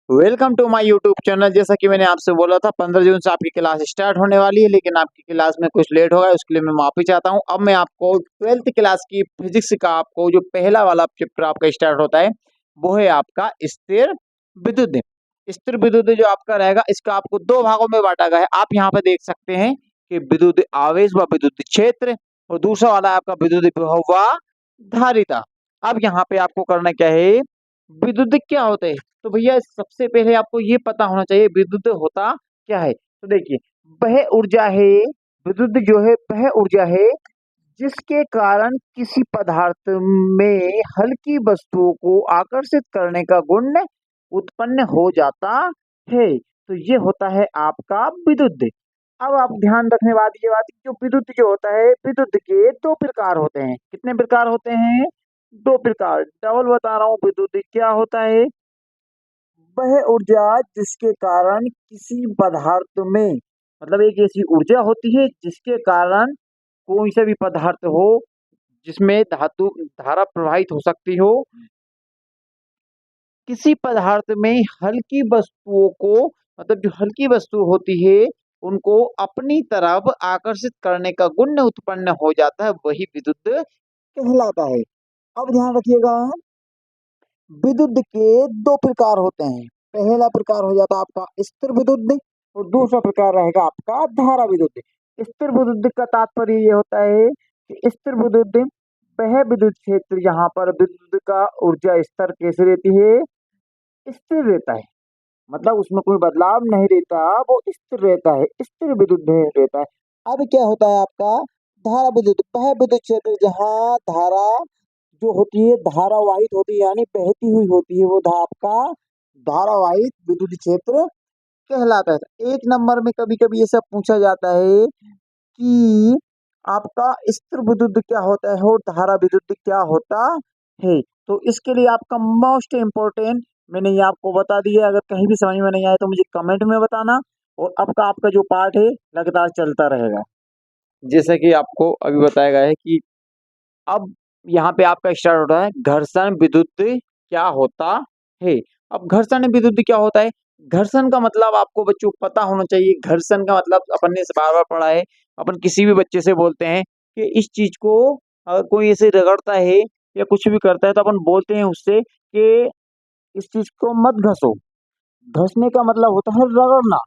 Welcome to my YouTube channel. जैसा कि मैंने आपसे बोला था 15 जून से आपकी क्लास स्टार्ट होने वाली है, लेकिन आपकी क्लास में कुछ लेट हो गया, उसके लिए मैं माफी चाहता हूं। अब मैं आपको 12th क्लास की फिजिक्स का आपको जो पहला वाला चैप्टर आपका स्टार्ट होता है वो है आपका स्थिर विद्युत। स्थिर विद्युत जो आपका रहेगा इसका आपको दो भागों में बांटा गया है। आप यहाँ पे देख सकते हैं कि विद्युत आवेश व विद्युत क्षेत्र, और दूसरा वाला आपका विद्युत विभव व धारिता। अब यहाँ पे आपको करना क्या है, विद्युत क्या होते हैं। तो भैया सबसे पहले आपको ये पता होना चाहिए विद्युत होता क्या है। तो देखिए, वह ऊर्जा है, विद्युत जो है वह ऊर्जा है जिसके कारण किसी पदार्थ में हल्की वस्तुओं को आकर्षित करने का गुण उत्पन्न हो जाता है। तो ये होता है आपका विद्युत। अब आप ध्यान रखने वाली ये बात कि जो विद्युत जो होता है, विद्युत के दो प्रकार होते हैं। कितने प्रकार होते हैं? दो प्रकार। डबल बता रहा हूँ, विद्युत क्या होता है, वह ऊर्जा जिसके कारण किसी पदार्थ में, मतलब एक ऐसी ऊर्जा होती है जिसके कारण कोई सा भी पदार्थ हो जिसमें धातु धारा प्रवाहित हो सकती हो, किसी पदार्थ में हल्की वस्तुओं को, मतलब जो हल्की वस्तु होती है उनको अपनी तरफ आकर्षित करने का गुण उत्पन्न हो जाता है, वही विद्युत कहलाता है। अब ध्यान रखिएगा, विद्युत के दो प्रकार होते हैं। पहला प्रकार हो जाता है आपका स्थिर विद्युत, और दूसरा प्रकार रहेगा आपका धारा विद्युत। स्थिर विद्युत का तात्पर्य ये होता है कि स्थिर विद्युत वह विद्युत क्षेत्र जहां पर विद्युत का ऊर्जा स्तर कैसे रहती है, स्थिर रहता है। मतलब उसमें कोई बदलाव नहीं रहता, वो स्थिर रहता है, स्थिर विद्युत रहता है। अब क्या होता है आपका धारा विद्युत, वह विद्युत क्षेत्र जहाँ धारा जो होती है धारावाहित होती है, यानी बहती हुई होती है, वो आपका धारावाहित विद्युत क्षेत्र कहलाता है। तो एक नंबर में कभी कभी ये सब पूछा जाता है कि आपका स्थिर विद्युत क्या होता है और धारा विद्युत क्या होता है। तो इसके लिए आपका मोस्ट इम्पोर्टेंट मैंने ये आपको बता दिया। अगर कहीं भी समझ में नहीं आए तो मुझे कमेंट में बताना, और अब का आपका जो पार्ट है लगातार चलता रहेगा। जैसे कि आपको अभी बताया गया है कि अब यहाँ पे आपका स्टार्ट होता है घर्षण विद्युत क्या होता है। अब घर्षण विद्युत क्या होता है, घर्षण का मतलब आपको बच्चों को पता होना चाहिए। घर्षण का मतलब अपन ने इसे बार बार पढ़ा है। अपन किसी भी बच्चे से बोलते हैं कि इस चीज को अगर कोई ऐसे रगड़ता है या कुछ भी करता है तो अपन बोलते हैं उससे कि इस चीज को मत घसो। घसने का मतलब होता है रगड़ना।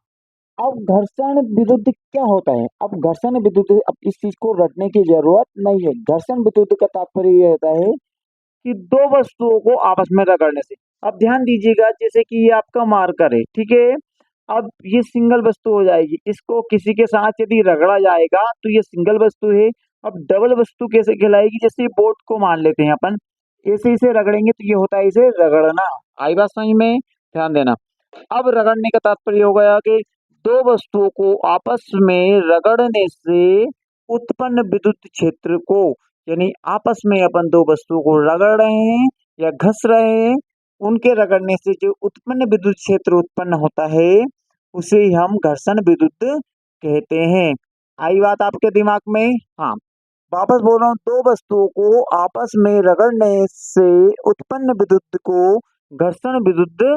अब घर्षण विद्युत क्या होता है, अब घर्षण विद्युत, अब इस चीज को रटने की जरूरत नहीं है। घर्षण विद्युत का तात्पर्य यह होता है कि दो वस्तुओं को आपस में रगड़ने से। अब ध्यान दीजिएगा, जैसे कि ये आपका मार्कर है, ठीक है। अब ये सिंगल वस्तु हो जाएगी, इसको किसी के साथ यदि रगड़ा जाएगा तो ये सिंगल वस्तु है। अब डबल वस्तु कैसे कहलाएगी, जैसे बोर्ड को मान लेते हैं अपन, ऐसे इसे रगड़ेंगे तो ये होता है इसे रगड़ना। आई बात समझ में? ध्यान देना। अब रगड़ने का तात्पर्य हो गया कि दो वस्तुओं को आपस में रगड़ने से उत्पन्न विद्युत क्षेत्र को, यानी आपस में अपन दो वस्तुओं को रगड़ रहे हैं या घस रहे हैं, उनके रगड़ने से जो उत्पन्न विद्युत क्षेत्र उत्पन्न होता है उसे ही हम घर्षण विद्युत कहते हैं। आई बात आपके दिमाग में? हाँ, वापस बोल रहा हूँ, दो वस्तुओं को आपस में रगड़ने से उत्पन्न विद्युत को घर्षण विद्युत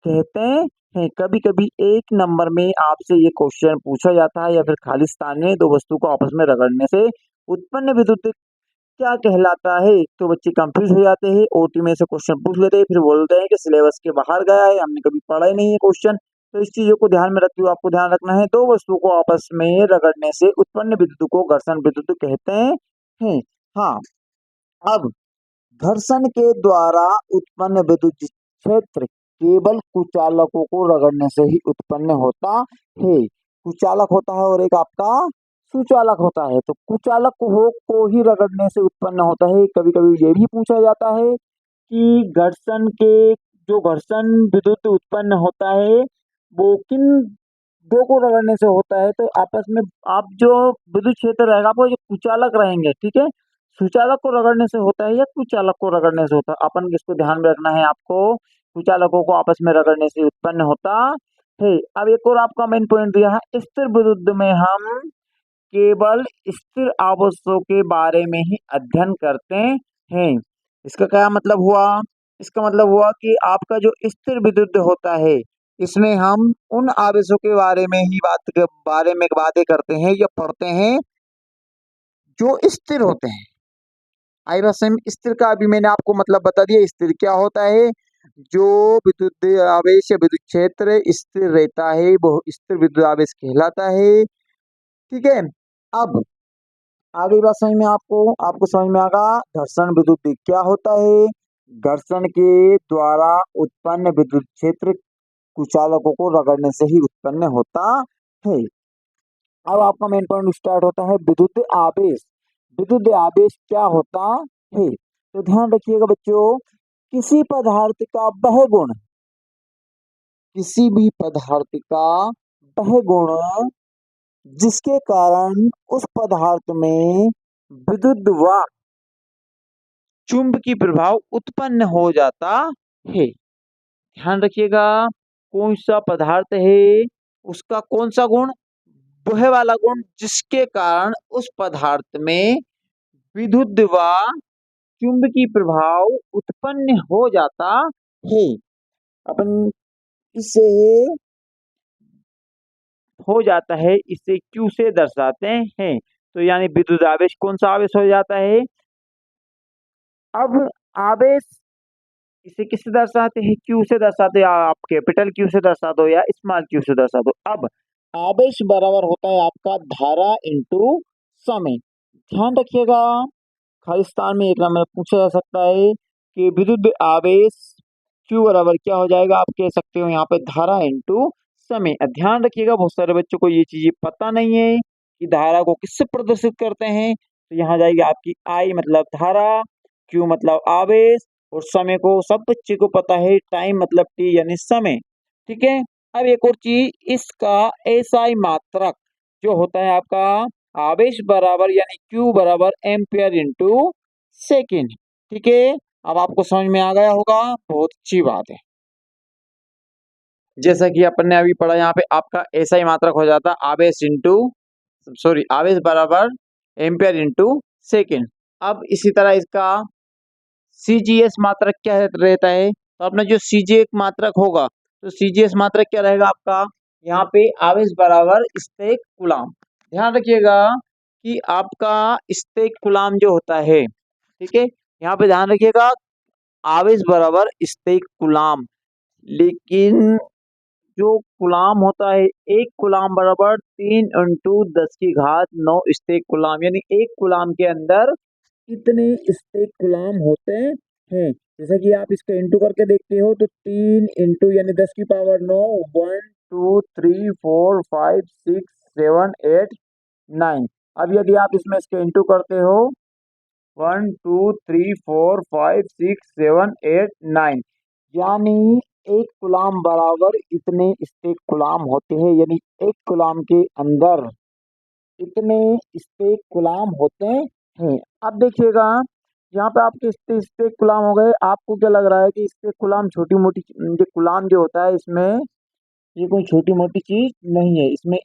कहते हैं। कभी कभी एक नंबर में आपसे ये क्वेश्चन पूछा जाता है या फिर खालिस्तान में दो वस्तु को आपस में रगड़ने से उत्पन्न विद्युत क्या कहलाता है, तो बच्चे कंफ्यूज हो जाते हैं। ओटी में से क्वेश्चन पूछ लेते हैं, फिर बोलते हैं कि सिलेबस के बाहर गया है, हमने कभी पढ़ा ही नहीं है क्वेश्चन। तो इस चीजों को ध्यान में रखते हुए आपको ध्यान रखना है, दो वस्तुओं को आपस में रगड़ने से उत्पन्न विद्युत को घर्षण विद्युत कहते हैं। हाँ, अब घर्षण के द्वारा उत्पन्न विद्युत क्षेत्र केवल कुचालकों को रगड़ने से ही उत्पन्न होता है। कुचालक होता है और एक आपका सुचालक होता है। तो कुचालक को ही रगड़ने से उत्पन्न होता है। कभी कभी ये भी पूछा जाता है कि घर्षण के जो घर्षण विद्युत उत्पन्न होता है वो किन दो को रगड़ने से होता है। तो आपस में आप जो विद्युत क्षेत्र रहेगा वो जो कुचालक रहेंगे, ठीक है, सुचालक को रगड़ने से होता है या कुचालक को रगड़ने से होता है, अपन किसको ध्यान में रखना है आपको, कुचालकों को आपस में रगड़ने से उत्पन्न होता है। अब एक और आपका मेन पॉइंट दिया है, स्थिर विद्युत में हम केवल स्थिर आवेशों के बारे में ही अध्ययन करते हैं। इसका क्या मतलब हुआ, इसका मतलब हुआ कि आपका जो स्थिर विद्युत होता है, इसमें हम उन आवेशों के बारे में बातें करते हैं या पढ़ते हैं जो स्थिर होते हैं। आई बात समझ में? स्थिर का अभी मैंने आपको मतलब बता दिया, स्थिर क्या होता है। जो विद्युत आवेश या विद्युत क्षेत्र स्थिर रहता है वो स्थिर विद्युत आवेश कहलाता है। ठीक है। अब आगे बात समझ में आपको आपको समझ में आगा घर्षण विद्युत क्या होता है। घर्षण के द्वारा उत्पन्न विद्युत क्षेत्र कुचालकों को रगड़ने से ही उत्पन्न होता है। अब आपका मेन पॉइंट स्टार्ट होता है विद्युत आवेश। विद्युत आवेश क्या होता है, तो ध्यान रखिएगा बच्चों। किसी पदार्थ का वह गुण, किसी भी पदार्थ का वह गुण जिसके कारण उस पदार्थ में विद्युत व चुंबकीय प्रभाव उत्पन्न हो जाता है। ध्यान रखिएगा, कौन सा पदार्थ है, उसका कौन सा गुण, वह वाला गुण जिसके कारण उस पदार्थ में विद्युत व चुंबकीय प्रभाव उत्पन्न हो जाता है। अपन इसे हो जाता है, इसे क्यू से दर्शाते हैं। तो यानी विद्युत आवेश कौन सा आवेश हो जाता है। अब आवेश इसे किससे दर्शाते हैं, क्यू से दर्शाते हैं। आप कैपिटल क्यू से दर्शा दो या स्मॉल क्यू से दर्शा दो। अब आवेश बराबर होता है आपका धारा इंटू समय। ध्यान रखिएगा, खालिस्तान में एक नंबर पूछा जा सकता है कि विद्युत आवेश क्यू बराबर क्या हो जाएगा। आप कह सकते हो यहाँ पे धारा इंटू समय। ध्यान रखिएगा, बहुत सारे बच्चों को ये चीजें पता नहीं है कि धारा को किससे प्रदर्शित करते हैं। तो यहाँ जाएगी आपकी आई मतलब धारा, क्यू मतलब आवेश, और समय को सब बच्चे को पता है, टाइम मतलब टी यानी समय। ठीक है। अब एक और चीज, इसका एसआई मात्रक जो होता है आपका आवेश बराबर यानी क्यू बराबर एम्पियर इंटू सेकेंड। ठीक है। अब आपको समझ में आ गया होगा, बहुत अच्छी बात है। जैसा कि अपन ने अभी पढ़ा, यहाँ पे आपका एसआई मात्रक हो जाता आवेश इंटू सॉरी आवेश बराबर एम्पियर इंटू सेकेंड। अब इसी तरह इसका सीजीएस मात्रक क्या रहता है। तो अपना जो सीजीएस मात्रक होगा, तो सीजीएस मात्रक क्या रहेगा आपका, यहाँ पे आवेश बराबर स्टेक गुलाम। ध्यान रखिएगा कि आपका स्टेक गुलाम जो होता है, ठीक है, यहाँ पे ध्यान रखिएगा आवेश बराबर स्टेक गुलाम। लेकिन जो गुलाम होता है, एक गुलाम बराबर 3 × 10⁻⁹ स्टेक गुलाम, यानी एक गुलाम के अंदर कितने स्टेक गुलाम होते हैं। जैसा कि आप इसको इंटू करके देखते हो, तो 3 यानी 10⁻9, 1 2 3 4 5 6 7 8 9। अब यदि आप इसमें इसके इंटू करते हो 1 2 3 4 5 6 7 8 9, यानी एक गुलाम बराबर इतने स्टेक गुलाम होते हैं, यानी एक गुलाम के अंदर इतने स्टेक गुलाम होते हैं। अब देखिएगा, यहाँ पे आपके स्टेक गुलाम हो गए। आपको क्या लग रहा है कि स्टेक गुलाम छोटी मोटी, ये गुलाम जो होता है इसमें ये कोई छोटी मोटी चीज नहीं है। इसमें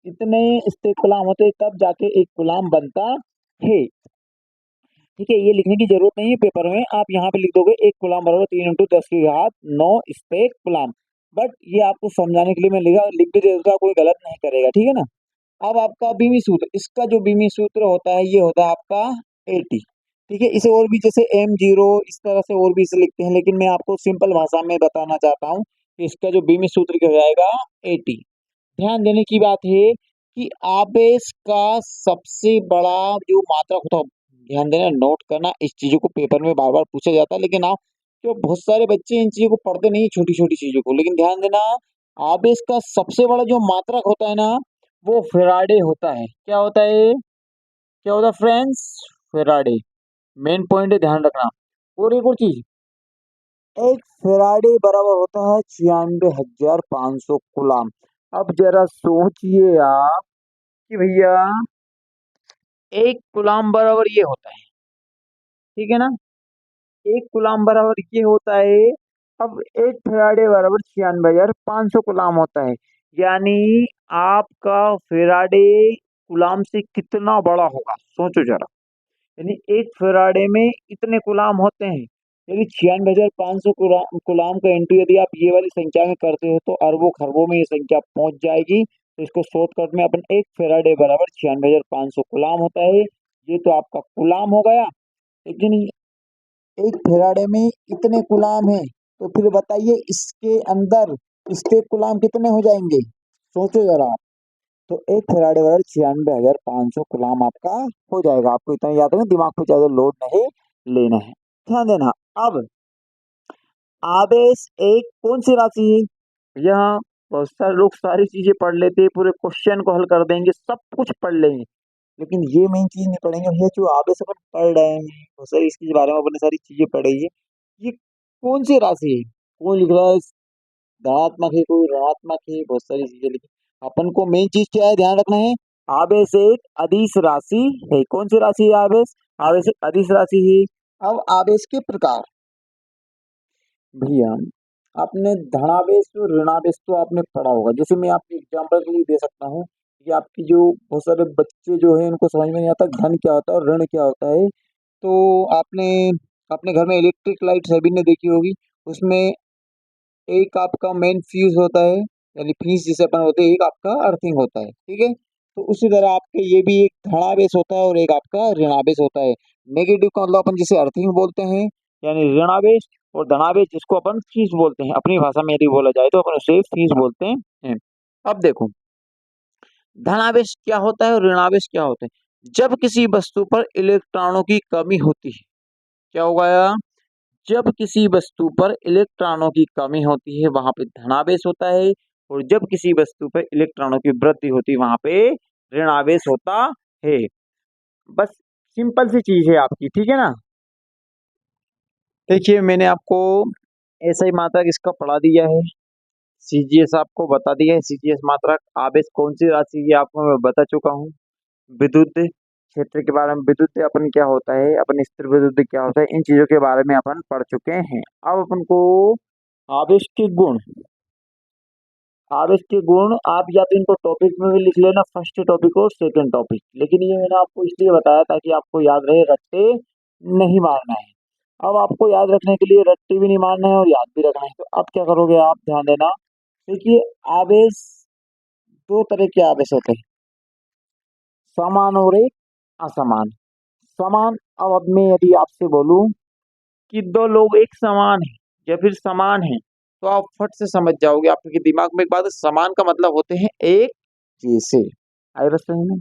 इतने स्टेक गुलाम होते हैं तब जाके एक गुलाम बनता है। ठीक है, ये लिखने की जरूरत नहीं है पेपर में, आप यहाँ पे लिख दोगे एक गुलाम बराबर 3 × 10⁻9 स्टेक गुलाम। बट ये आपको समझाने के लिए मैं लिख भी देगा, कोई गलत नहीं करेगा। ठीक है ना। अब आपका बीमी सूत्र, इसका जो बीमी सूत्र होता है ये होता है आपका 80। ठीक है, इसे और भी जैसे M0 इस तरह से और भी इसे लिखते हैं, लेकिन मैं आपको सिंपल भाषा में बताना चाहता हूँ कि इसका जो बीमी सूत्र क्या हो जाएगा 80। ध्यान देने की बात है कि आवेश का सबसे बड़ा जो मात्रक होता है, ध्यान देना, नोट करना, इस चीजों को पेपर में बार बार पूछा जाता है, लेकिन आप जो बहुत सारे बच्चे इन चीजों को पढ़ते नहीं, छोटी छोटी चीजों को। लेकिन ध्यान देना, आवेश का सबसे बड़ा जो मात्रक होता है ना, वो फेराडे होता है। क्या होता है, क्या होता है फ्रेंड्स, फेराडे। मेन पॉइंट है, ध्यान रखना। और एक और चीज, एक फेराडे बराबर होता है 96,500 गुलाम। अब जरा सोचिए आप कि भैया एक गुलाम बराबर ये होता है, ठीक है ना, एक गुलाम बराबर ये होता है। अब एक फेराडे बराबर 96,500 गुलाम होता है, यानी आपका फेराडे गुलाम से कितना बड़ा होगा, सोचो जरा। यानी एक फेराडे में इतने गुलाम होते हैं, यदि 96,500 गुलाम का इंटू यदि आप ये वाली संख्या में करते हो तो अरबों खरबों में ये संख्या पहुंच जाएगी। तो इसको शॉर्टकट में अपन 1 फैराडे बराबर 96,500 गुलाम होता है। ये तो आपका गुलाम हो गया। लेकिन 1 फैराडे में इतने गुलाम हैं, तो फिर बताइए इसके अंदर इसके गुलाम कितने हो जाएंगे, सोचो जरा। तो 1 फैराडे बराबर 96,500 गुलाम आपका हो जाएगा। आपको इतना याद है, दिमाग पे ज्यादा लोड नहीं लेना है, ध्यान देना। अब आवेश एक कौन सी राशि है? यहाँ बहुत सारे लोग सारी चीजें पढ़ लेते हैं, पूरे क्वेश्चन को हल कर देंगे, सब कुछ पढ़ लेंगे, लेकिन ये मेन चीज नहीं पढ़ेंगे भैया जो आवेश अपन पढ़ रहे हैं। बहुत सारी इसके बारे में अपने सारी चीजें पढ़ी है। ये कौन सी राशि है? कौन लिख रहा है धनात्मक है, कोई ऋणात्मक है, बहुत सारी चीजें लिखी। अपन को मेन चीज क्या है ध्यान रखना है, आवेश एक अदिश राशि है। कौन सी राशि है आवेश? आवेश एक अदिश राशि है। अब आवेश के प्रकार भैया, आपने धनावेश और ऋणावेश तो आपने पढ़ा होगा। जैसे मैं आपको एग्जांपल के लिए दे सकता हूँ कि आपकी जो बहुत सारे बच्चे जो है उनको समझ में नहीं आता धन क्या होता है और ऋण क्या होता है। तो आपने अपने घर में इलेक्ट्रिक लाइट सभी ने देखी होगी। उसमें एक आपका मेन फ्यूज होता है, यानी फ्यूज जिसे अपन होते हैं, एक आपका अर्थिंग होता है, ठीक है। तो उसी तरह आपके ये भी एक धनावेश होता है और एक आपका ऋणावेश होता है। नेगेटिव का मतलब अपन जिसे अर्थिंग बोलते हैं, यानी ऋणावेश, और धनावेश जिसको अपन फीस बोलते हैं, अपनी भाषा में यदि बोला जाए तो अपन उसे फीस बोलते हैं। अब देखो धनावेश क्या होता है और ऋणावेश क्या होता है। जब किसी वस्तु पर इलेक्ट्रॉनों की कमी होती है, क्या होगा? जब किसी वस्तु पर इलेक्ट्रॉनों की कमी होती है वहां पे धनावेश होता है, और जब किसी वस्तु पर इलेक्ट्रॉनों की वृद्धि होती है वहां पे ऋणावेश होता है। बस सिंपल सी चीज है आपकी, ठीक है ना। देखिए मैंने आपको ऐसा ही मात्रक इसका पढ़ा दिया है, सीजीएस आपको बता दिया है। सीजीएस मात्रक आवेश कौन सी राशि है आपको मैं बता चुका हूँ। विद्युत क्षेत्र के बारे में, विद्युत अपन क्या होता है, अपन स्थिर विद्युत क्या होता है, इन चीजों के बारे में अपन पढ़ चुके हैं। अब अपन को आवेश के गुण, आवेश के गुण आप या तो इनको टॉपिक में भी लिख लेना, फर्स्ट टॉपिक और सेकंड टॉपिक, लेकिन ये मैंने आपको इसलिए बताया ताकि आपको याद रहे, रट्टे नहीं मारना है। अब आपको याद रखने के लिए रट्टे भी नहीं मारना है और याद भी रखना है, तो अब क्या करोगे आप, ध्यान देना। देखिए आवेश, दो तरह के आवेश होते हैं, समान और एक असमान। समान, अब मैं यदि आपसे बोलूं कि दो लोग एक समान है या फिर समान है, तो आप फट से समझ जाओगे। आपके दिमाग में एक बात है, समान का मतलब होते हैं एक जैसे। आई बस समझ में?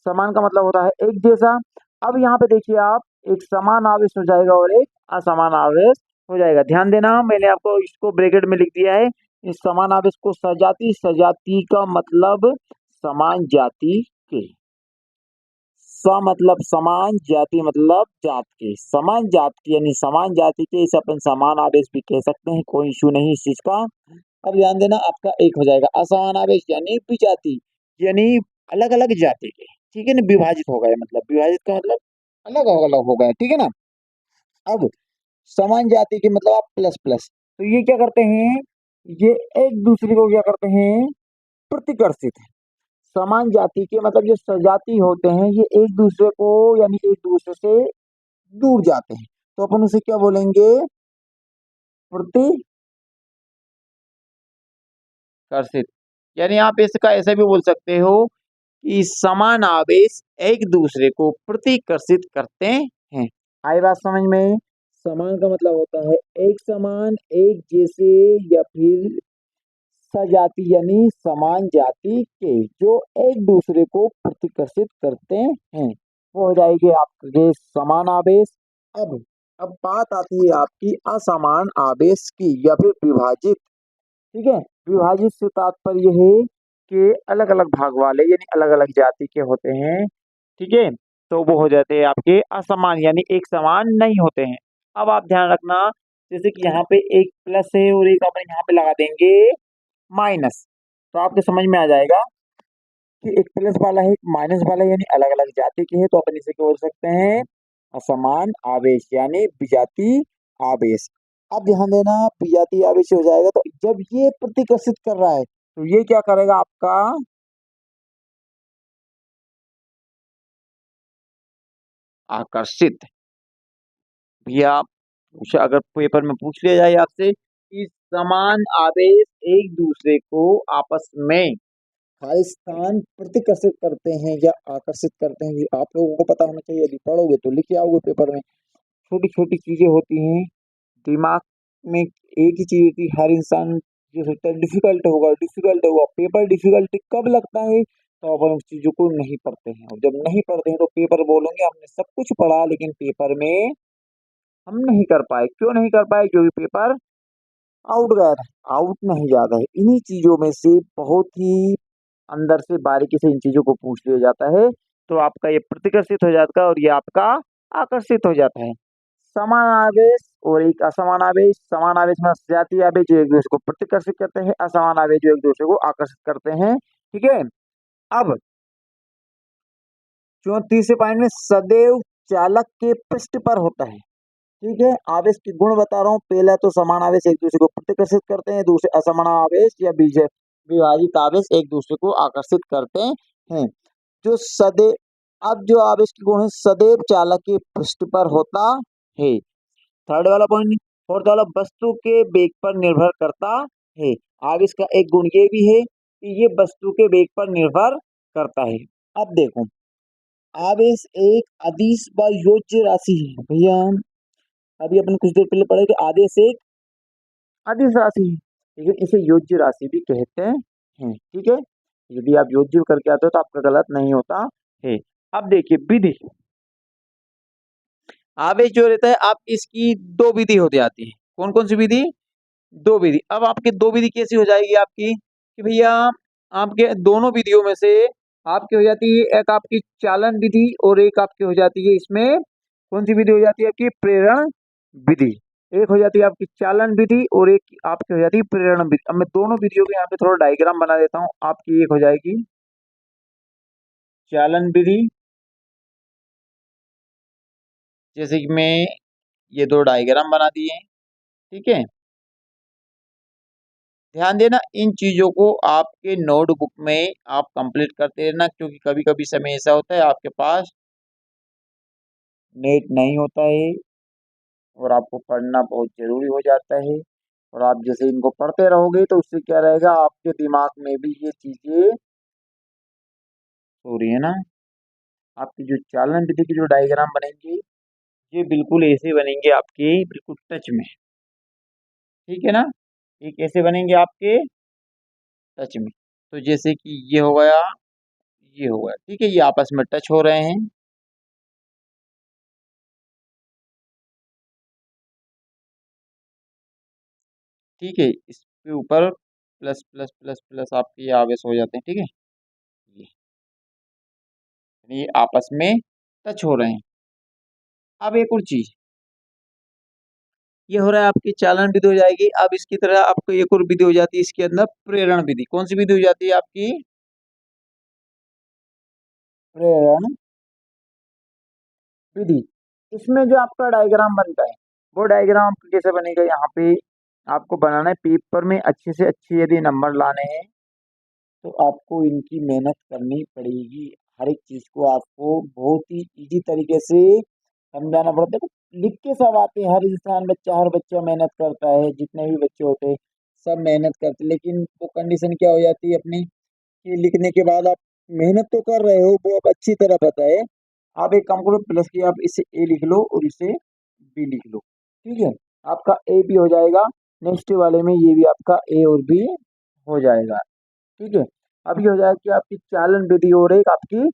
समान का मतलब होता है एक जैसा। अब यहाँ पे देखिए आप, एक समान आवेश हो जाएगा और एक असमान आवेश हो जाएगा। ध्यान देना, मैंने आपको इसको ब्रैकेट में लिख दिया है। इस समान आवेश को सजाती, सजाती का मतलब समान जाति के, स मतलब समान, जाति मतलब जात के, समान जात के यानी समान जाति के, इसे अपन समान आवेश भी कह सकते हैं, कोई इशू नहीं इस चीज का। अब ध्यान देना, आपका एक हो जाएगा असमान आवेश यानी विजाति, यानी अलग अलग जाति के, ठीक है ना, विभाजित हो गए, मतलब विभाजित का मतलब अलग अलग हो गए, ठीक है ना। अब समान जाति के मतलब आप प्लस प्लस, तो ये क्या करते हैं, ये एक दूसरे को क्या करते हैं, प्रतिकर्षित। समान जाति के मतलब जो सजाति होते हैं ये एक दूसरे को यानी एक दूसरे से दूर जाते हैं, तो अपन उसे क्या बोलेंगे, प्रतिकर्षित। यानी आप इसका ऐसा भी बोल सकते हो कि समान आवेश एक दूसरे को प्रतिकर्षित करते हैं। आई बात समझ में? समान का मतलब होता है एक समान, एक जैसे, या फिर सजाति यानी समान जाति के जो एक दूसरे को प्रतिकर्षित करते हैं, वो हो जाएगी आपके समान आवेश। अब बात आती है आपकी असमान आवेश की या फिर विभाजित, ठीक है। विभाजित से तात्पर्य है कि अलग अलग भाग वाले यानी अलग अलग जाति के होते हैं, ठीक है। तो वो हो जाते हैं आपके असमान, यानी एक समान नहीं होते हैं। अब आप ध्यान रखना, जैसे कि यहाँ पे एक प्लस है और एक अपन यहाँ पे लगा देंगे माइनस, तो आपके समझ में आ जाएगा कि एक प्लस वाला है एक माइनस वाला है, यानी अलग अलग जाति के हैं, तो अपन इसे क्या बोल सकते हैं, असमान आवेश यानी विजातीय आवेश। अब ध्यान देना, विजातीय आवेश हो जाएगा तो जब ये प्रतिकर्षित कर रहा है तो ये क्या करेगा आपका, आकर्षित। भैया उसे अगर पेपर में पूछ लिया जाए आपसे कि समान आवेश एक दूसरे को आपस में खालिस्तान स्थान प्रतिकर्षित करते हैं या आकर्षित करते हैं, ये आप लोगों को पता होना चाहिए। यदि पढ़ोगे तो लिख के आओगे पेपर में। छोटी छोटी चीजें होती हैं दिमाग में, एक ही चीज होती है, हर इंसान ये सोचता है डिफिकल्ट होगा। पेपर डिफिकल्ट कब लगता है? तो अपन उस चीजों को नहीं पढ़ते हैं, और जब नहीं पढ़ते हैं तो पेपर बोलेंगे हमने सब कुछ पढ़ा लेकिन पेपर में हम नहीं कर पाए। क्यों नहीं कर पाए? क्योंकि पेपर आउट गया था। आउट नहीं जाता है। इन्हीं चीजों में से बहुत ही अंदर से बारीकी से इन चीजों को पूछ लिया जाता है, तो आपका ये प्रतिकर्षित हो जाता है और ये आपका आकर्षित हो जाता है। समान आवेश और एक असमान आवेश। समान आवेश में सजातीय आवेश जो एक दूसरे को प्रतिकर्षित करते हैं, असमान आवेश जो एक दूसरे को आकर्षित करते हैं। ठीक है। अब 34 पॉइंट में सदैव चालक के पृष्ठ पर होता है। ठीक है। आवेश के गुण बता रहा हूँ। पहला तो समान आवेश एक दूसरे को प्रतिकर्षित करते हैं, दूसरे असमान आवेश या बीज विभाजित आवेश एक दूसरे को आकर्षित करते हैं। जो सदैव, अब जो आवेश के गुण है सदैव चालक के पृष्ठ पर होता है। थर्ड वाला पॉइंट, फोर्थ वाला, वस्तु के वेग पर निर्भर करता है। आवेश का एक गुण ये भी है कि ये वस्तु के वेग पर निर्भर करता है। अब देखो, आवेश एक अदिश व योज्य राशि है। भैया अभी अपन कुछ देर पहले पढ़े कि आवेश एक अदिश राशि है, लेकिन इसे योज्य राशि भी कहते हैं। ठीक है। यदि आप योज्य करके आते हो तो आपका गलत नहीं होता है। अब देखिए विधि, आवेश जो रहता है आप इसकी दो विधि हो जाती है। कौन कौन सी विधि? दो विधि। अब आपकी दो विधि कैसी हो जाएगी आपकी कि भैया आपके दोनों विधियों में से आपकी हो जाती है एक आपकी चालन विधि और एक आपकी हो जाती है इसमें कौन सी विधि हो जाती है आपकी? प्रेरण विधि। एक हो जाती है आपकी चालन विधि और एक आपकी हो जाती है प्रेरण विधि। अब मैं दोनों विधियों के यहाँ पे थोड़ा डायग्राम बना देता हूँ। आपकी एक हो जाएगी चालन विधि, जैसे कि मैं ये दो डायग्राम बना दिए हैं। ठीक है। ध्यान देना इन चीजों को आपके नोटबुक में आप कंप्लीट करते रहना, क्योंकि कभी कभी समय ऐसा होता है आपके पास नेट नहीं होता है और आपको पढ़ना बहुत जरूरी हो जाता है। और आप जैसे इनको पढ़ते रहोगे तो उससे क्या रहेगा, आपके दिमाग में भी ये चीजें हो रही है ना। आपकी जो चालन विधि की जो डायग्राम बनेंगे ये बिल्कुल ऐसे बनेंगे आपके, बिल्कुल टच में। ठीक है ना। ये कैसे बनेंगे आपके? टच में। तो जैसे कि ये हो गया, ये हो गया। ठीक है। ये आपस में टच हो रहे हैं। ठीक है। इसके ऊपर प्लस प्लस प्लस प्लस आपके ये आवेश हो जाते हैं। ठीक है। ये आपस में टच हो रहे हैं। अब एक और चीज, ये हो रहा है आपकी चालन विधि हो जाएगी। अब इसकी तरह आपको एक और विधि हो जाती है इसके अंदर, प्रेरण विधि। कौन सी विधि हो जाती है आपकी? प्रेरण विधि। इसमें जो आपका डायग्राम बनता है वो डायग्राम आपका कैसे बनेगा? यहाँ पे आपको बनाना है पेपर में अच्छे से अच्छे, यदि नंबर लाने हैं तो आपको इनकी मेहनत करनी पड़ेगी। हर एक चीज को आपको बहुत ही इजी तरीके से समझाना पड़ता है। लिख के सब आते हैं, हर इंसान बच्चा, हर बच्चा मेहनत करता है, जितने भी बच्चे होते हैं सब मेहनत करते हैं, लेकिन वो कंडीशन क्या हो जाती है अपनी कि लिखने के बाद आप मेहनत तो कर रहे हो, वो अब अच्छी तरह पता है। आप एक काम करो, प्लस की आप इसे ए लिख लो और इसे बी लिख लो। ठीक है। आपका ए भी हो जाएगा। नेक्स्ट वाले में ये भी आपका ए और बी हो जाएगा। ठीक है। अब ये हो जाएगा कि आपकी चालन विधि और एक आपकी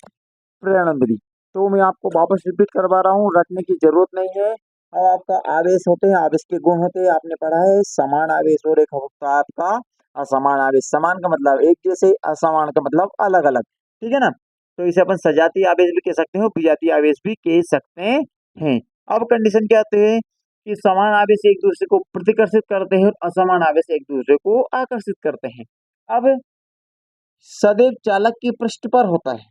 प्रेरण विधि। तो मैं आपको वापस रिपीट करवा रहा हूँ, रटने की जरूरत नहीं है। अब आपका आवेश होते हैं, आवेश के गुण होते हैं, आपने पढ़ा है। समान आवेश और एक होता है आपका असमान आवेश। समान का मतलब एक जैसे, असमान का मतलब अलग अलग। ठीक है ना। तो इसे अपन सजातीय आवेश भी कह सकते हैं और विजातीय आवेश भी कह सकते हैं। अब कंडीशन क्या आते हैं कि समान आवेश एक दूसरे को प्रतिकर्षित करते हैं और असमान आवेश एक दूसरे को आकर्षित करते हैं। अब सदैव चालक के पृष्ठ पर होता है।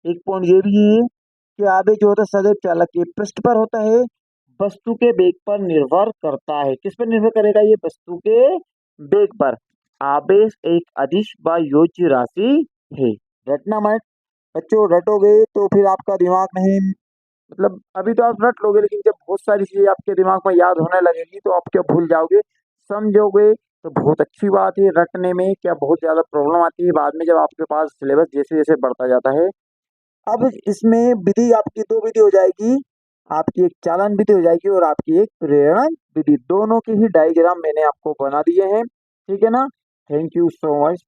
एक पॉइंट ये भी है कि आवेश जो होता है सदैव चालक के पृष्ठ पर होता है, वस्तु के वेग पर निर्भर करता है। किस पर निर्भर करेगा? ये वस्तु के वेग पर। आवेश एक अदिश व योज्य राशि है। रटना मत बच्चों, रटोगे तो फिर आपका दिमाग नहीं मतलब अभी तो आप रट लोगे, लेकिन जब बहुत सारी चीजें आपके दिमाग में याद होने लगेगी तो आप क्या भूल जाओगे, समझोगे। तो बहुत अच्छी बात है, रटने में क्या बहुत ज्यादा प्रॉब्लम आती है बाद में जब आपके पास सिलेबस जैसे जैसे बढ़ता जाता है। अब इसमें विधि आपकी दो विधि हो जाएगी, आपकी एक चालन विधि हो जाएगी और आपकी एक प्रेरणा विधि, दोनों की ही डायग्राम मैंने आपको बना दिए हैं। ठीक है ना। Thank you so much.